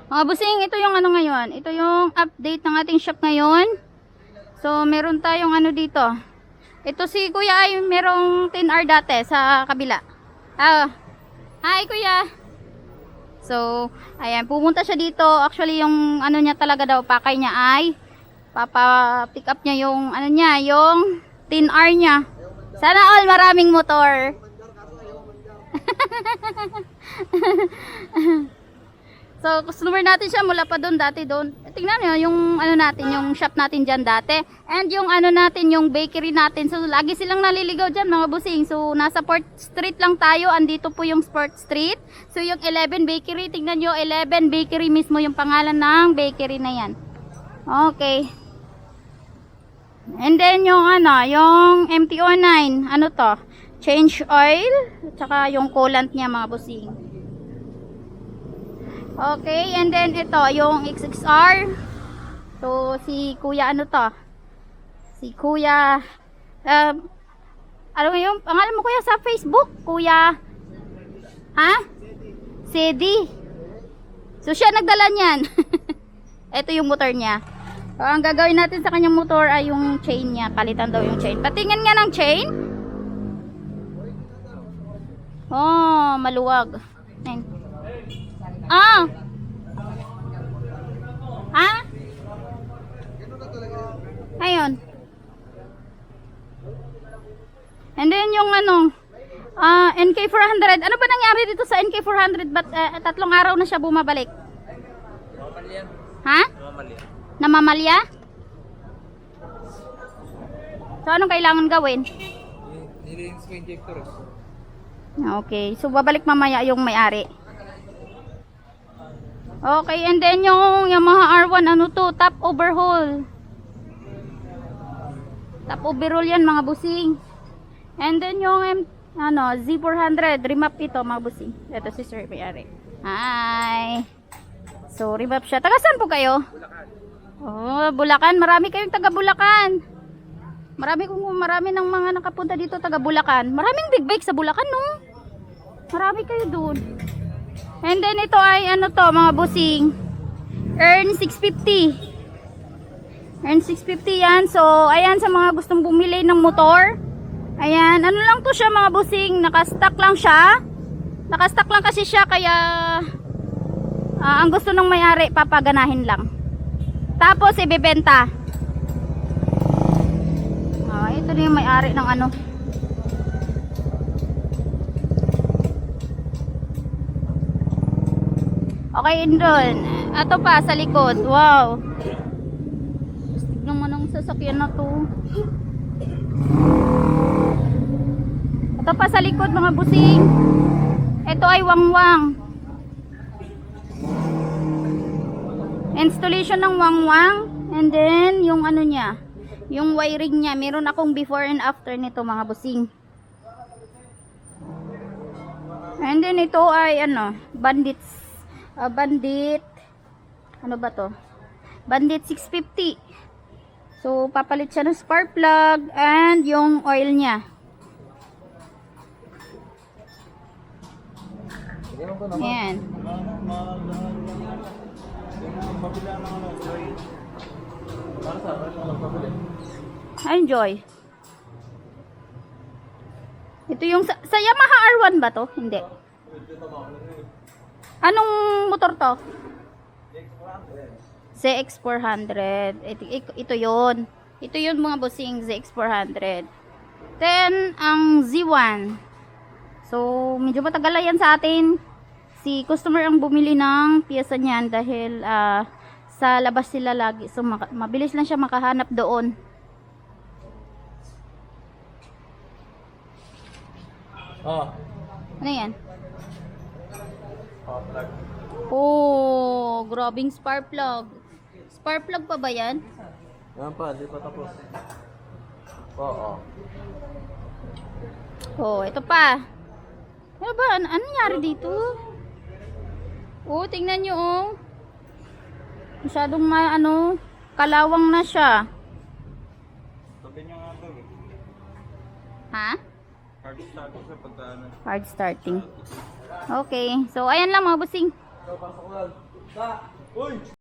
Mga busing, ito yung ano ngayon. Ito yung update ng ating shop ngayon. So, meron tayong ano dito. Ito si Kuya ay merong 10R dati sa kabila. Hi Kuya. So, ayan, pumunta siya dito. Actually, yung ano niya talaga daw, pakay niya ay papa-pick up niya yung ano niya, yung 10R niya. Sana all maraming motor. So, customer natin siya mula pa doon dati doon. Tingnan niyo yung ano natin, yung shop natin diyan dati. And yung ano natin, yung bakery natin. So, lagi silang naliligaw diyan mga busing. So, nasa Port Street lang tayo. Andito po yung Port Street. So, yung 11 Bakery, tingnan niyo, 11 Bakery mismo yung pangalan ng bakery na yan. Okay. And then yung ano, yung MTO9, ano to? Change oil, tsaka yung coolant niya mga busing. Okay, and then ito, yung XXR. So, si Kuya ano to? Si Kuya, ano yung pangalan mo Kuya sa Facebook? Kuya, ha? Sedi. So, siya nagdala niyan. Ito yung motor niya. So, ang gagawin natin sa kanyang motor ay yung chain niya. Palitan daw yung chain. Patingin nga ng chain. Oh, maluwag. Ayan. Ah! Ha? Ayun. And then yung ano, NK400. Ano ba nangyari dito sa NK400? Ba't tatlong araw na siya bumabalik? Namamalya. Ha? Namamalya. Namamalya? So, anong kailangan gawin? Nilinis ko yung injector. Okay. So, babalik mamaya yung may-ari. Okay. And then yung Yamaha R1, ano to? Top overhaul. Top overhaul yan, mga busing. And then yung Z400. Remap ito, mga busing. Ito si Sir may-ari. Hi. So, remap siya. Taga saan po kayo? Bulacan. Oh, Bulacan. Marami kayong taga Bulacan. Marami ng mga nakapunta dito taga Bulacan. Maraming big bike sa Bulacan, no? Marami kayo doon. And then ito ay ano to, mga busing. Earn 650. Earn 650 yan. So, ayan sa mga gustong bumili ng motor. Ayan, ano lang to siya mga busing. Nakastock lang siya. Nakastock lang kasi siya kaya ang gusto ng may-ari papaganahin lang. Tapos ibebenta. Ito na yung may-ari ng ano. Okay, Indron. Ito pa sa likod. Wow. Tignan mo ng sasakyan na to. Ito pa sa likod mga busing. Ito ay wangwang. Installation ng wangwang. And then yung ano niya, yung wiring niya, meron akong before and after nito mga busing. And then ito ay ano, Bandit ano ba to? Bandit 650. So papalit siya ng spark plug and yung oil niya. Ayan. Enjoy. Ito yung sa Yamaha R1 ba to? Hindi. Anong motor to? ZX400. Ito yun. Ito yun mga bossing, ZX400. Then, ang Z1. So, medyo matagal na yan sa atin. Si customer ang bumili ng piyesa niyan dahil sa labas sila lagi. So, mabilis lang siya makahanap doon. Oh. Ano yan? Oh, plug. Oh, grabing spark plug. Spark plug pa ba yan? Yan pa, di pa tapos. Oo. Oh, ito pa. Ano ba? Ano nangyari dito? Oh, tingnan nyo oh. Masyadong kalawang na siya. Sabi niya nga ito. Ha? Hard start sa pagdaan. Hard starting. Okay. So, ayan lang mga busing. Ikaw, pasok lang. Sa! Uy!